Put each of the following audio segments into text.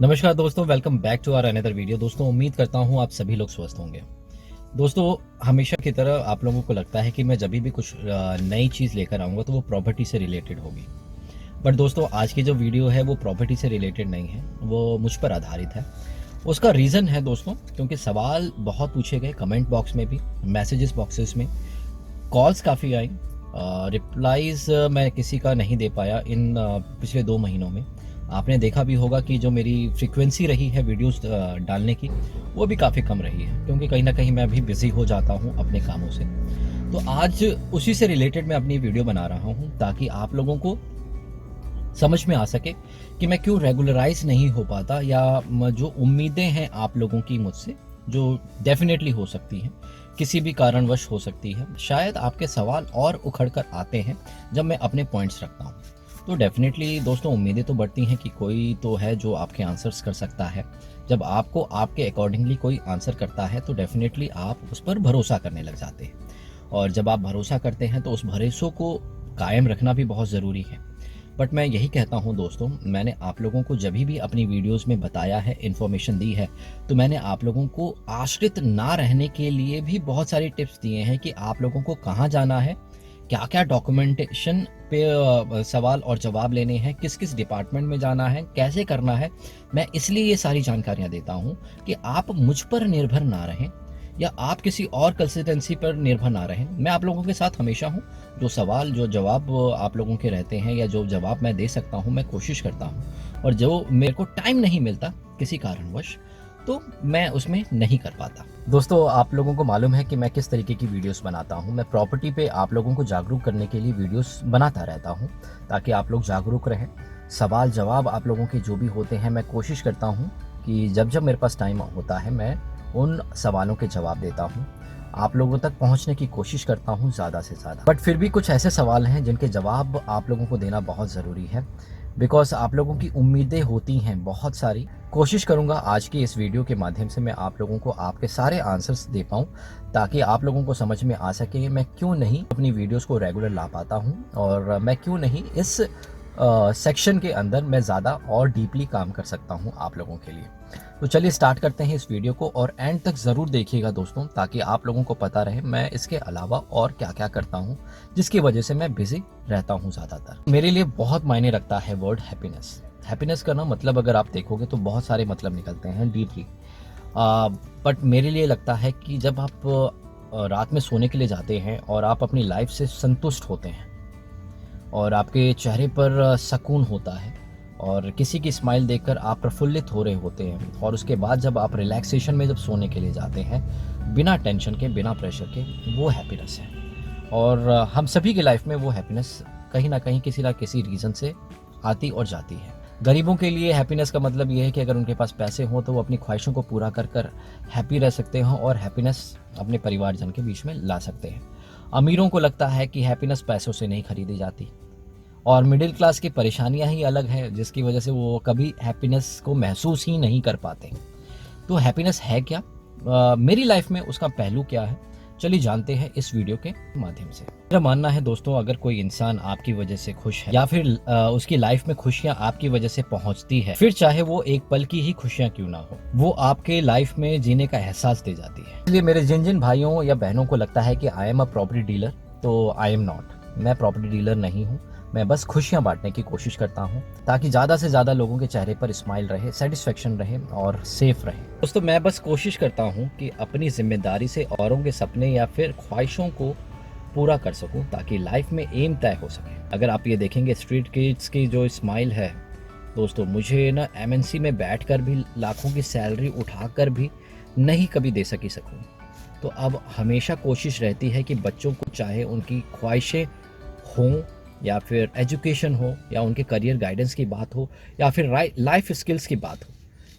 नमस्कार दोस्तों, welcome back to our another video. दोस्तों, उम्मीद करता हूँ आप सभी लोग स्वस्थ होंगे। दोस्तों, हमेशा की तरह आप लोगों को लगता है कि मैं जब भी कुछ नई चीज़ लेकर आऊँगा तो वो प्रॉपर्टी से रिलेटेड होगी। बट दोस्तों, आज की जो वीडियो है वो प्रॉपर्टी से रिलेटेड नहीं है, वो मुझ पर आधारित है। उसका रीज़न है दोस्तों, क्योंकि सवाल बहुत पूछे गए कमेंट बॉक्स में भी, मैसेजेस बॉक्सेस में, कॉल्स काफ़ी आई, रिप्लाइज़ मैं किसी का नहीं दे पाया इन पिछले 2 महीनों में। आपने देखा भी होगा कि जो मेरी फ्रीक्वेंसी रही है वीडियोस डालने की, वो भी काफ़ी कम रही है, क्योंकि कहीं न कहीं मैं भी बिज़ी हो जाता हूँ अपने कामों से। तो आज उसी से रिलेटेड मैं अपनी वीडियो बना रहा हूँ, ताकि आप लोगों को समझ में आ सके कि मैं क्यों रेगुलराइज़ नहीं हो पाता, या जो उम्मीदें हैं आप लोगों की मुझसे, जो डेफ़िनेटली हो सकती हैं, किसी भी कारणवश हो सकती है। शायद आपके सवाल और उखड़ कर आते हैं जब मैं अपने पॉइंट्स रखता हूँ। तो डेफ़िनेटली दोस्तों, उम्मीदें तो बढ़ती हैं कि कोई तो है जो आपके आंसर्स कर सकता है। जब आपको आपके अकॉर्डिंगली कोई आंसर करता है तो डेफ़िनेटली आप उस पर भरोसा करने लग जाते हैं। और जब आप भरोसा करते हैं तो उस भरोसे को कायम रखना भी बहुत ज़रूरी है। बट मैं यही कहता हूँ दोस्तों, मैंने आप लोगों को जब भी अपनी वीडियोस में बताया है, इन्फॉर्मेशन दी है, तो मैंने आप लोगों को आश्रित ना रहने के लिए भी बहुत सारी टिप्स दिए हैं कि आप लोगों को कहाँ जाना है, क्या क्या डॉक्यूमेंटेशन पे सवाल और जवाब लेने हैं, किस किस डिपार्टमेंट में जाना है, कैसे करना है। मैं इसलिए ये सारी जानकारियाँ देता हूँ कि आप मुझ पर निर्भर ना रहें, या आप किसी और कंसल्टेंसी पर निर्भर ना रहें। मैं आप लोगों के साथ हमेशा हूँ। जो सवाल, जो जवाब आप लोगों के रहते हैं, या जो जवाब मैं दे सकता हूँ, मैं कोशिश करता हूँ। और जो मेरे को टाइम नहीं मिलता किसी कारणवश, तो मैं उसमें नहीं कर पाता। दोस्तों, आप लोगों को मालूम है कि मैं किस तरीके की वीडियोस बनाता हूँ। मैं प्रॉपर्टी पे आप लोगों को जागरूक करने के लिए वीडियोस बनाता रहता हूँ, ताकि आप लोग जागरूक रहें। सवाल जवाब आप लोगों के जो भी होते हैं, मैं कोशिश करता हूँ कि जब जब मेरे पास टाइम होता है, मैं उन सवालों के जवाब देता हूँ, आप लोगों तक पहुँचने की कोशिश करता हूँ ज़्यादा से ज़्यादा। बट फिर भी कुछ ऐसे सवाल हैं जिनके जवाब आप लोगों को देना बहुत ज़रूरी है, बिकॉज़ आप लोगों की उम्मीदें होती हैं बहुत सारी। कोशिश करूँगा आज की इस वीडियो के माध्यम से मैं आप लोगों को आपके सारे आंसर्स दे पाऊँ, ताकि आप लोगों को समझ में आ सके मैं क्यों नहीं अपनी वीडियोज़ को रेगुलर ला पाता हूँ, और मैं क्यों नहीं इस सेक्शन के अंदर मैं ज़्यादा और डीपली काम कर सकता हूँ आप लोगों के लिए। तो चलिए स्टार्ट करते हैं इस वीडियो को, और एंड तक ज़रूर देखिएगा दोस्तों, ताकि आप लोगों को पता रहे मैं इसके अलावा और क्या-क्या करता हूँ, जिसकी वजह से मैं बिज़ी रहता हूँ ज़्यादातर। मेरे लिए बहुत मायने रखता है वर्ड हैप्पीनेस। हैप्पीनेस का ना मतलब अगर आप देखोगे तो बहुत सारे मतलब निकलते हैं डीपली। बट मेरे लिए लगता है कि जब आप रात में सोने के लिए जाते हैं और आप अपनी लाइफ से संतुष्ट होते हैं, और आपके चेहरे पर सुकून होता है, और किसी की स्माइल देखकर आप प्रफुल्लित हो रहे होते हैं, और उसके बाद जब आप रिलैक्सेशन में जब सोने के लिए जाते हैं, बिना टेंशन के, बिना प्रेशर के, वो हैप्पीनेस है। और हम सभी की लाइफ में वो हैप्पीनेस कहीं ना कहीं किसी ना किसी रीज़न से आती और जाती है। गरीबों के लिए हैप्पीनेस का मतलब ये है कि अगर उनके पास पैसे हों तो वो अपनी ख्वाहिशों को पूरा कर कर हैप्पी रह सकते हों, और हैप्पीनेस अपने परिवारजन के बीच में ला सकते हैं। अमीरों को लगता है कि हैप्पीनेस पैसों से नहीं खरीदी जाती, और मिडिल क्लास की परेशानियां ही अलग है, जिसकी वजह से वो कभी हैप्पीनेस को महसूस ही नहीं कर पाते। तो हैप्पीनेस है क्या, मेरी लाइफ में उसका पहलू क्या है, चलिए जानते हैं इस वीडियो के माध्यम से। मेरा मानना है दोस्तों, अगर कोई इंसान आपकी वजह से खुश है, या फिर उसकी लाइफ में खुशियां आपकी वजह से पहुंचती है, फिर चाहे वो एक पल की ही खुशियां क्यों ना हो, वो आपके लाइफ में जीने का एहसास दे जाती है। इसलिए मेरे जिन जिन भाइयों या बहनों को लगता है कि I am a property dealer, तो आई एम नॉट। मैं प्रॉपर्टी डीलर नहीं हूँ। मैं बस खुशियां बांटने की कोशिश करता हूं, ताकि ज़्यादा से ज़्यादा लोगों के चेहरे पर स्माइल रहे, सेटिस्फेक्शन रहे, और सेफ रहे। दोस्तों, मैं बस कोशिश करता हूं कि अपनी जिम्मेदारी से औरों के सपने या फिर ख्वाहिशों को पूरा कर सकूं, ताकि लाइफ में एम तय हो सके। अगर आप ये देखेंगे स्ट्रीट किड्स की जो स्माइल है दोस्तों, मुझे ना एमएनसी में बैठकर भी, लाखों की सैलरी उठाकर भी नहीं कभी दे सकूं। तो अब हमेशा कोशिश रहती है कि बच्चों को, चाहे उनकी ख्वाहिशें हों, या फिर एजुकेशन हो, या उनके करियर गाइडेंस की बात हो, या फिर लाइफ स्किल्स की बात हो,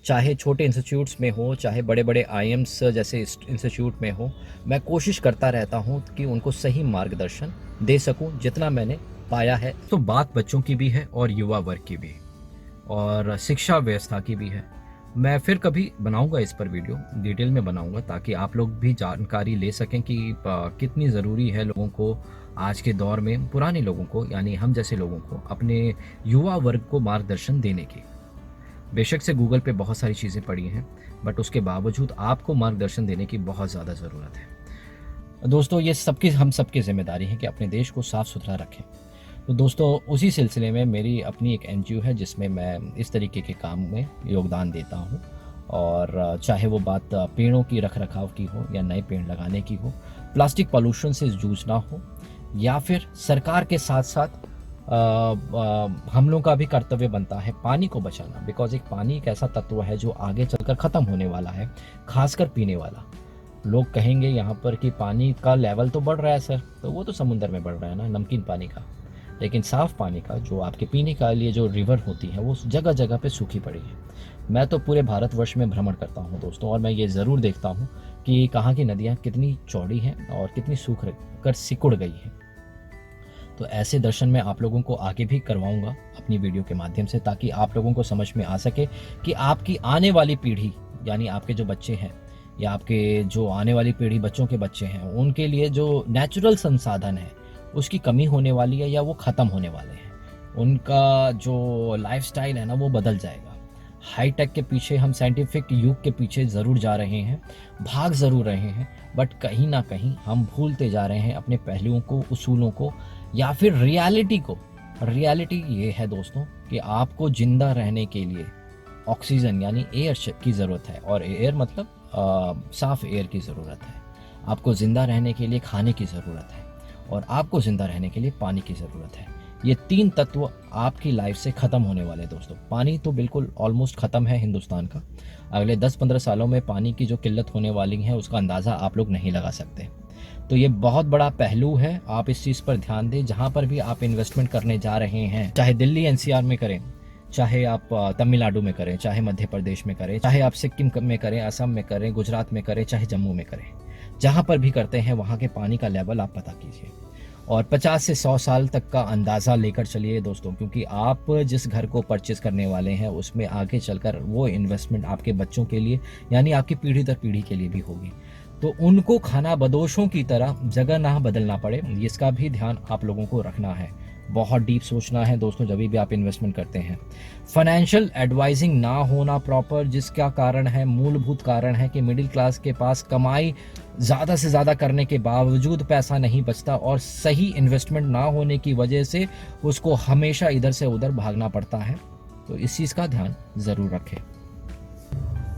चाहे छोटे इंस्टीट्यूट्स में हो, चाहे बड़े बड़े आईएम्स जैसे इंस्टीट्यूट में हो, मैं कोशिश करता रहता हूं कि उनको सही मार्गदर्शन दे सकूं जितना मैंने पाया है। तो बात बच्चों की भी है, और युवा वर्ग की भी, और शिक्षा व्यवस्था की भी है। मैं फिर कभी बनाऊंगा इस पर वीडियो, डिटेल में बनाऊंगा, ताकि आप लोग भी जानकारी ले सकें कि कितनी ज़रूरी है लोगों को आज के दौर में, पुराने लोगों को यानी हम जैसे लोगों को, अपने युवा वर्ग को मार्गदर्शन देने की। बेशक से गूगल पे बहुत सारी चीज़ें पड़ी हैं, बट उसके बावजूद आपको मार्गदर्शन देने की बहुत ज़्यादा ज़रूरत है। दोस्तों ये हम सबकी ज़िम्मेदारी है कि अपने देश को साफ़ सुथरा रखें। तो दोस्तों उसी सिलसिले में मेरी अपनी एक एनजीओ है जिसमें मैं इस तरीके के काम में योगदान देता हूँ। और चाहे वो बात पेड़ों की रख रखाव की हो या नए पेड़ लगाने की हो, प्लास्टिक पॉल्यूशन से जूझना हो, या फिर सरकार के साथ साथ हम लोगों का भी कर्तव्य बनता है पानी को बचाना। बिकॉज पानी एक ऐसा तत्व है जो आगे चलकर ख़त्म होने वाला है, खासकर पीने वाला। लोग कहेंगे यहाँ पर कि पानी का लेवल तो बढ़ रहा है सर, तो वो तो समुंदर में बढ़ रहा है ना, नमकीन पानी का। लेकिन साफ़ पानी का जो आपके पीने के लिए जो रिवर होती है वो जगह जगह पे सूखी पड़ी है। मैं तो पूरे भारतवर्ष में भ्रमण करता हूँ दोस्तों, और मैं ये ज़रूर देखता हूँ कि कहाँ की नदियाँ कितनी चौड़ी हैं और कितनी सूख कर सिकुड़ गई हैं। तो ऐसे दर्शन मैं आप लोगों को आगे भी करवाऊंगा अपनी वीडियो के माध्यम से, ताकि आप लोगों को समझ में आ सके कि आपकी आने वाली पीढ़ी, यानी आपके जो बच्चे हैं या आपके जो आने वाली पीढ़ी बच्चों के बच्चे हैं, उनके लिए जो नेचुरल संसाधन है उसकी कमी होने वाली है या वो ख़त्म होने वाले हैं। उनका जो लाइफस्टाइल है ना वो बदल जाएगा। हाई टेक के पीछे, हम साइंटिफिक युग के पीछे ज़रूर जा रहे हैं, भाग ज़रूर रहे हैं, बट कहीं ना कहीं हम भूलते जा रहे हैं अपने पहलुओं को, उसूलों को, या फिर रियलिटी को। रियलिटी ये है दोस्तों कि आपको जिंदा रहने के लिए ऑक्सीजन यानी एयर की ज़रूरत है, और एयर मतलब साफ एयर की ज़रूरत है। आपको ज़िंदा रहने के लिए खाने की ज़रूरत है, और आपको ज़िंदा रहने के लिए पानी की ज़रूरत है। ये तीन तत्व आपकी लाइफ से ख़त्म होने वाले हैं दोस्तों। पानी तो बिल्कुल ऑलमोस्ट ख़त्म है हिंदुस्तान का। अगले 10-15 सालों में पानी की जो किल्लत होने वाली है उसका अंदाज़ा आप लोग नहीं लगा सकते। तो ये बहुत बड़ा पहलू है, आप इस चीज़ पर ध्यान दें। जहाँ पर भी आप इन्वेस्टमेंट करने जा रहे हैं, चाहे दिल्ली एनसीआर में करें, चाहे आप तमिलनाडु में करें, चाहे मध्य प्रदेश में करें, चाहे आप सिक्किम में करें, असम में करें, गुजरात में करें, चाहे जम्मू में करें, जहाँ पर भी करते हैं वहाँ के पानी का लेवल आप पता कीजिए, और 50 से 100 साल तक का अंदाज़ा लेकर चलिए दोस्तों। क्योंकि आप जिस घर को परचेज़ करने वाले हैं उसमें आगे चलकर वो इन्वेस्टमेंट आपके बच्चों के लिए, यानी आपकी पीढ़ी दर पीढ़ी के लिए भी होगी। तो उनको खाना बदोशों की तरह जगह ना बदलना पड़े, इसका भी ध्यान आप लोगों को रखना है। बहुत डीप सोचना है दोस्तों जब भी आप इन्वेस्टमेंट करते हैं। फाइनेंशियल एडवाइजिंग ना होना प्रॉपर, जिसका कारण है, मूलभूत कारण है कि मिडिल क्लास के पास कमाई ज़्यादा से ज़्यादा करने के बावजूद पैसा नहीं बचता, और सही इन्वेस्टमेंट ना होने की वजह से उसको हमेशा इधर से उधर भागना पड़ता है। तो इस चीज़ का ध्यान ज़रूर रखें।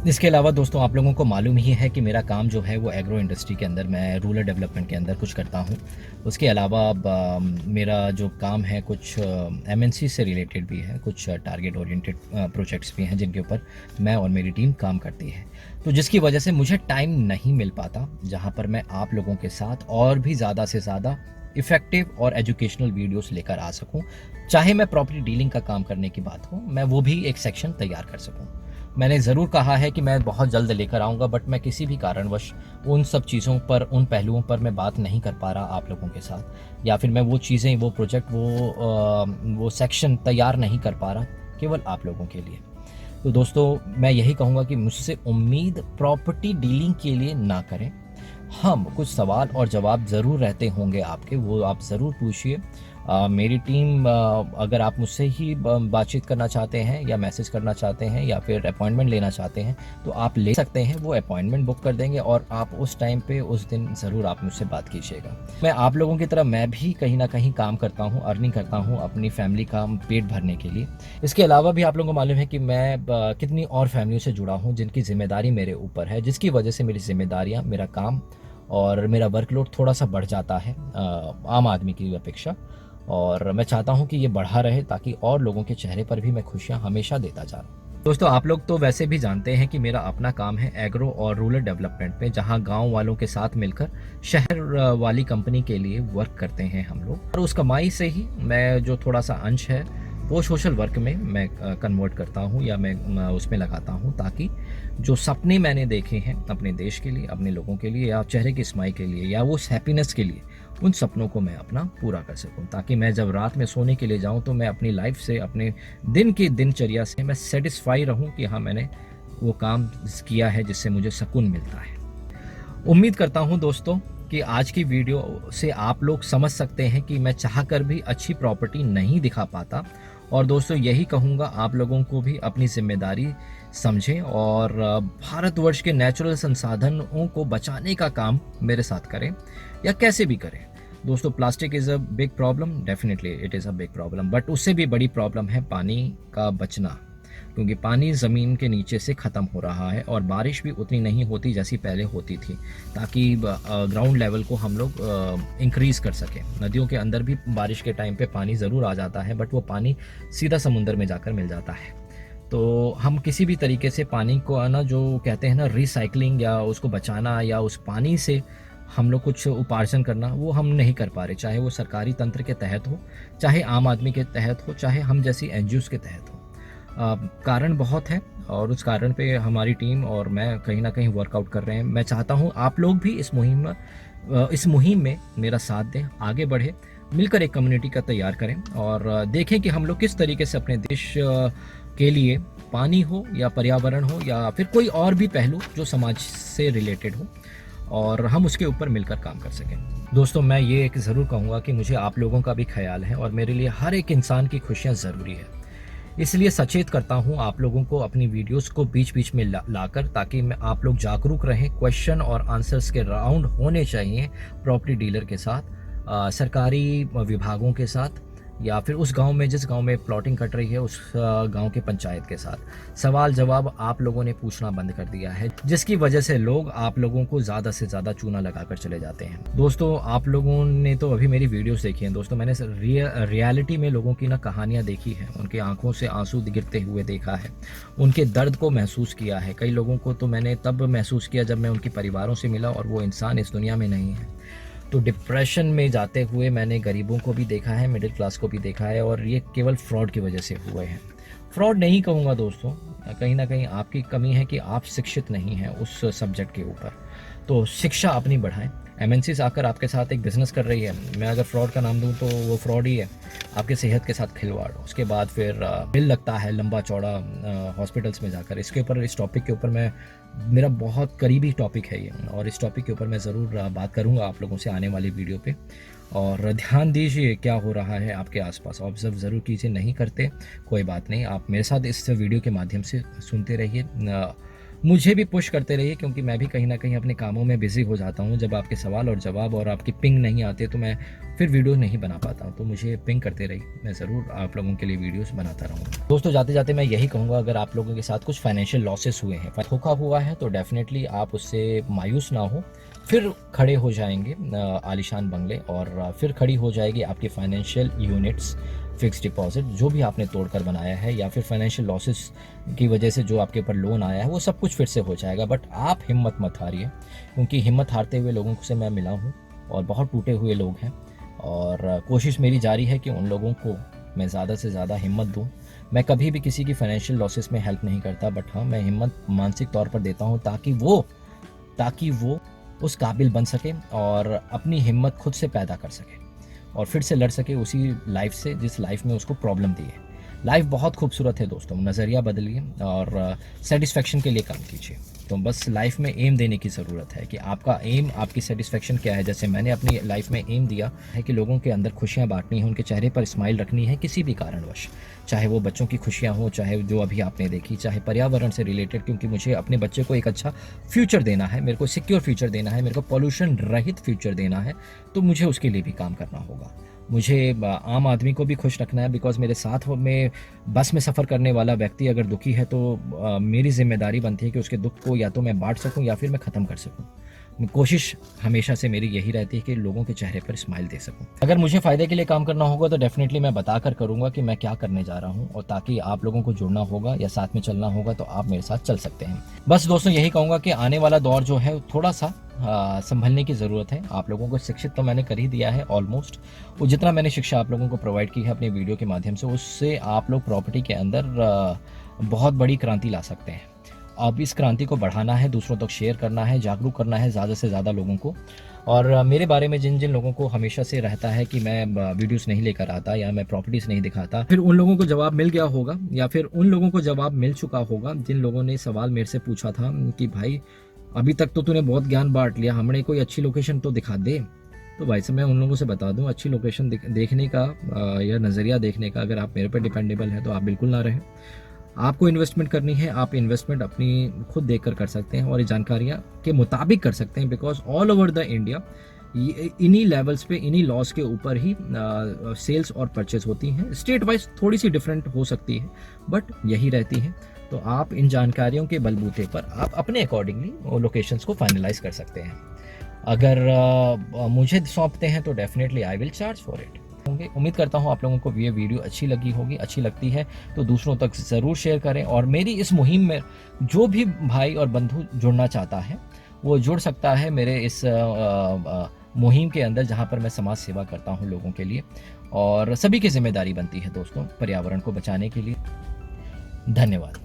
इसके अलावा दोस्तों आप लोगों को मालूम ही है कि मेरा काम जो है वो एग्रो इंडस्ट्री के अंदर, मैं रूरल डेवलपमेंट के अंदर कुछ करता हूँ। उसके अलावा मेरा जो काम है कुछ एमएनसी से रिलेटेड भी है, कुछ टारगेट ओरिएंटेड प्रोजेक्ट्स भी हैं जिनके ऊपर मैं और मेरी टीम काम करती है। तो जिसकी वजह से मुझे टाइम नहीं मिल पाता जहाँ पर मैं आप लोगों के साथ और भी ज़्यादा से ज़्यादा इफ़ेक्टिव और एजुकेशनल वीडियोस लेकर आ सकूं। चाहे मैं प्रॉपर्टी डीलिंग का काम करने की बात हो, मैं वो भी एक सेक्शन तैयार कर सकूं। मैंने ज़रूर कहा है कि मैं बहुत जल्द लेकर आऊँगा, बट मैं किसी भी कारणवश उन सब चीज़ों पर, उन पहलुओं पर मैं बात नहीं कर पा रहा आप लोगों के साथ, या फिर मैं वो चीज़ें, वो प्रोजेक्ट, वो सेक्शन तैयार नहीं कर पा रहा केवल आप लोगों के लिए। तो दोस्तों मैं यही कहूँगा कि मुझसे उम्मीद प्रॉपर्टी डीलिंग के लिए ना करें। हम कुछ सवाल और जवाब ज़रूर रहते होंगे आपके, वो आप ज़रूर पूछिए। मेरी टीम, अगर आप मुझसे ही बातचीत करना चाहते हैं या मैसेज करना चाहते हैं या फिर अपॉइंटमेंट लेना चाहते हैं तो आप ले सकते हैं। वो अपॉइंटमेंट बुक कर देंगे और आप उस टाइम पे, उस दिन ज़रूर आप मुझसे बात कीजिएगा। मैं आप लोगों की तरह मैं भी कहीं ना कहीं काम करता हूँ, अर्निंग करता हूँ अपनी फैमिली का पेट भरने के लिए। इसके अलावा भी आप लोगों को मालूम है कि मैं कितनी और फैमिलियों से जुड़ा हूँ जिनकी जिम्मेदारी मेरे ऊपर है, जिसकी वजह से मेरी जिम्मेदारियाँ, मेरा काम और मेरा वर्कलोड थोड़ा सा बढ़ जाता है आम आदमी की अपेक्षा। और मैं चाहता हूं कि ये बढ़ा रहे ताकि और लोगों के चेहरे पर भी मैं खुशियां हमेशा देता जा रहा हूं। दोस्तों आप लोग तो वैसे भी जानते हैं कि मेरा अपना काम है एग्रो और रूरल डेवलपमेंट में, जहां गांव वालों के साथ मिलकर शहर वाली कंपनी के लिए वर्क करते हैं हम लोग। और उस कमाई से ही मैं जो थोड़ा सा अंश है वो सोशल वर्क में मैं कन्वर्ट करता हूँ या मैं उसमें लगाता हूँ, ताकि जो सपने मैंने देखे हैं अपने देश के लिए, अपने लोगों के लिए, या चेहरे की स्माइल के लिए, या वो हैप्पीनेस के लिए, उन सपनों को मैं अपना पूरा कर सकूं। ताकि मैं जब रात में सोने के लिए जाऊं तो मैं अपनी लाइफ से, अपने दिन की दिनचर्या से मैं सेटिस्फाई रहूं कि हाँ मैंने वो काम किया है जिससे मुझे सुकून मिलता है। उम्मीद करता हूं दोस्तों कि आज की वीडियो से आप लोग समझ सकते हैं कि मैं चाहकर भी अच्छी प्रॉपर्टी नहीं दिखा पाता, और दोस्तों यही कहूँगा आप लोगों को भी अपनी जिम्मेदारी समझें और भारतवर्ष के नेचुरल संसाधनों को बचाने का काम मेरे साथ करें या कैसे भी करें। दोस्तों plastic is a big problem, definitely it is a big problem, but उससे भी बड़ी प्रॉब्लम है पानी का बचना, क्योंकि पानी ज़मीन के नीचे से ख़त्म हो रहा है और बारिश भी उतनी नहीं होती जैसी पहले होती थी, ताकि ग्राउंड लेवल को हम लोग इंक्रीज़ कर सकें। नदियों के अंदर भी बारिश के टाइम पे पानी ज़रूर आ जाता है, बट वो पानी सीधा समुंदर में जाकर मिल जाता है। तो हम किसी भी तरीके से पानी को ना, जो कहते हैं ना रिसाइकलिंग या उसको बचाना या उस पानी से हम लोग कुछ उपार्जन करना, वो हम नहीं कर पा रहे, चाहे वो सरकारी तंत्र के तहत हो, चाहे आम आदमी के तहत हो, चाहे हम जैसी एनजीओज़ के तहत हो। कारण बहुत है और उस कारण पे हमारी टीम और मैं कहीं ना कहीं वर्कआउट कर रहे हैं। मैं चाहता हूँ आप लोग भी इस मुहिम में मेरा साथ दें, आगे बढ़े, मिलकर एक कम्युनिटी का तैयार करें और देखें कि हम लोग किस तरीके से अपने देश के लिए, पानी हो या पर्यावरण हो या फिर कोई और भी पहलू जो समाज से रिलेटेड हो, और हम उसके ऊपर मिलकर काम कर सकें। दोस्तों मैं ये एक ज़रूर कहूँगा कि मुझे आप लोगों का भी ख्याल है और मेरे लिए हर एक इंसान की खुशियाँ ज़रूरी है, इसलिए सचेत करता हूँ आप लोगों को अपनी वीडियोस को बीच बीच में लाकर, ताकि मैं आप लोग जागरूक रहें। क्वेश्चन और आंसर्स के राउंड होने चाहिए प्रॉपर्टी डीलर के साथ, सरकारी विभागों के साथ, या फिर उस गांव में जिस गांव में प्लॉटिंग कट रही है उस गांव के पंचायत के साथ। सवाल जवाब आप लोगों ने पूछना बंद कर दिया है, जिसकी वजह से लोग आप लोगों को ज़्यादा से ज़्यादा चूना लगाकर चले जाते हैं। दोस्तों आप लोगों ने तो अभी मेरी वीडियोस देखी हैं दोस्तों, मैंने रियलिटी में लोगों की ना कहानियाँ देखी हैं, उनकी आंखों से आंसू गिरते हुए देखा है, उनके दर्द को महसूस किया है। कई लोगों को तो मैंने तब महसूस किया जब मैं उनके परिवारों से मिला और वो इंसान इस दुनिया में नहीं है। तो डिप्रेशन में जाते हुए मैंने गरीबों को भी देखा है, मिडिल क्लास को भी देखा है, और ये केवल फ्रॉड की वजह से हुए हैं। फ्रॉड नहीं कहूँगा दोस्तों, कहीं ना कहीं आपकी कमी है कि आप शिक्षित नहीं हैं उस सब्जेक्ट के ऊपर। तो शिक्षा अपनी बढ़ाएं। एमएनसीज आकर आपके साथ एक बिज़नेस कर रही है, मैं अगर फ्रॉड का नाम दूं तो वो फ्रॉड ही है, आपके सेहत के साथ खिलवाड़। उसके बाद फिर बिल लगता है लंबा चौड़ा हॉस्पिटल्स में जाकर। इसके ऊपर, इस टॉपिक के ऊपर मेरा बहुत करीबी टॉपिक है ये, और इस टॉपिक के ऊपर मैं ज़रूर बात करूँगा आप लोगों से आने वाली वीडियो पे। और ध्यान दीजिए क्या हो रहा है आपके आसपास, ऑब्जर्व ज़रूर कीजिए। नहीं करते कोई बात नहीं, आप मेरे साथ इस वीडियो के माध्यम से सुनते रहिए, मुझे भी पुश करते रहिए, क्योंकि मैं भी कहीं ना कहीं अपने कामों में बिजी हो जाता हूँ। जब आपके सवाल और जवाब और आपकी पिंग नहीं आते तो मैं फिर वीडियो नहीं बना पाता हूँ। तो मुझे पिंग करते रहिए, मैं ज़रूर आप लोगों के लिए वीडियोस बनाता रहूँगा। दोस्तों जाते जाते मैं यही कहूँगा, अगर आप लोगों के साथ कुछ फाइनेंशियल लॉसेस हुए हैं, धोखा हुआ है, तो डेफिनेटली आप उससे मायूस ना हो, फिर खड़े हो जाएंगे आलीशान बंगले, और फिर खड़ी हो जाएगी आपकी फाइनेंशियल यूनिट्स, फिक्स डिपॉजिट जो भी आपने तोड़कर बनाया है, या फिर फाइनेंशियल लॉसेस की वजह से जो आपके ऊपर लोन आया है, वो सब कुछ फिर से हो जाएगा। बट आप हिम्मत मत हारिए, क्योंकि हिम्मत हारते हुए लोगों से मैं मिला हूँ और बहुत टूटे हुए लोग हैं, और कोशिश मेरी जारी है कि उन लोगों को मैं ज़्यादा से ज़्यादा हिम्मत दूँ। मैं कभी भी किसी की फाइनेंशियल लॉसेस में हेल्प नहीं करता, बट हाँ मैं हिम्मत मानसिक तौर पर देता हूँ, ताकि वो उस काबिल बन सके और अपनी हिम्मत खुद से पैदा कर सके और फिर से लड़ सके उसी लाइफ से जिस लाइफ में उसको प्रॉब्लम दी है। लाइफ बहुत खूबसूरत है दोस्तों, नज़रिया बदलिए और सेटिस्फेक्शन के लिए काम कीजिए। तो बस लाइफ में एम देने की ज़रूरत है कि आपका एम, आपकी सेटिस्फेक्शन क्या है। जैसे मैंने अपनी लाइफ में एम दिया है कि लोगों के अंदर खुशियाँ बांटनी है, उनके चेहरे पर स्माइल रखनी है किसी भी कारणवश, चाहे वो बच्चों की खुशियाँ हो, चाहे जो अभी आपने देखी, चाहे पर्यावरण से रिलेटेड, क्योंकि मुझे अपने बच्चे को एक अच्छा फ्यूचर देना है, मेरे को सिक्योर फ्यूचर देना है, मेरे को पॉल्यूशन रहित फ्यूचर देना है, तो मुझे उसके लिए भी काम करना होगा। मुझे आम आदमी को भी खुश रखना है, बिकॉज़ मेरे साथ में बस में सफ़र करने वाला व्यक्ति अगर दुखी है तो मेरी ज़िम्मेदारी बनती है कि उसके दुख को या तो मैं बांट सकूं या फिर मैं ख़त्म कर सकूं। कोशिश हमेशा से मेरी यही रहती है कि लोगों के चेहरे पर स्माइल दे सकूं। अगर मुझे फ़ायदे के लिए काम करना होगा तो डेफिनेटली मैं बताकर करूंगा कि मैं क्या करने जा रहा हूं, और ताकि आप लोगों को जुड़ना होगा या साथ में चलना होगा तो आप मेरे साथ चल सकते हैं। बस दोस्तों यही कहूँगा कि आने वाला दौर जो है थोड़ा सा संभलने की ज़रूरत है। आप लोगों को शिक्षित तो मैंने कर ही दिया है ऑलमोस्ट, वो जितना मैंने शिक्षा आप लोगों को प्रोवाइड की है अपनी वीडियो के माध्यम से, उससे आप लोग प्रॉपर्टी के अंदर बहुत बड़ी क्रांति ला सकते हैं। अब इस क्रांति को बढ़ाना है, दूसरों तक शेयर करना है, जागरूक करना है ज़्यादा से ज़्यादा लोगों को। और मेरे बारे में जिन जिन लोगों को हमेशा से रहता है कि मैं वीडियोस नहीं लेकर आता या मैं प्रॉपर्टीज़ नहीं दिखाता, फिर उन लोगों को जवाब मिल गया होगा, या फिर उन लोगों को जवाब मिल चुका होगा जिन लोगों ने सवाल मेरे से पूछा था कि भाई अभी तक तो तूने बहुत ज्ञान बांट लिया, हमने कोई अच्छी लोकेशन तो दिखा दे, तो भाई साहब मैं उन लोगों से बता दूं, अच्छी लोकेशन देखने का या नज़रिया देखने का अगर आप मेरे पे डिपेंडेबल हैं तो आप बिल्कुल ना रहें। आपको इन्वेस्टमेंट करनी है, आप इन्वेस्टमेंट अपनी खुद देखकर कर सकते हैं और ये जानकारियाँ के मुताबिक कर सकते हैं, because all over the India ये इन्हीं लेवल्स पे, इन्हीं लॉस के ऊपर ही सेल्स और परचेज होती हैं। स्टेट वाइज थोड़ी सी डिफरेंट हो सकती है, बट यही रहती है। तो आप इन जानकारियों के बलबूते पर आप अपने अकॉर्डिंगली लोकेशंस को फाइनलाइज कर सकते हैं। अगर मुझे सौंपते हैं तो definitely I will charge for it होंगे। उम्मीद करता हूँ आप लोगों को ये वीडियो अच्छी लगी होगी। अच्छी लगती है तो दूसरों तक ज़रूर शेयर करें, और मेरी इस मुहिम में जो भी भाई और बंधु जुड़ना चाहता है वो जुड़ सकता है मेरे इस मुहिम के अंदर, जहाँ पर मैं समाज सेवा करता हूँ लोगों के लिए, और सभी की जिम्मेदारी बनती है दोस्तों पर्यावरण को बचाने के लिए। धन्यवाद।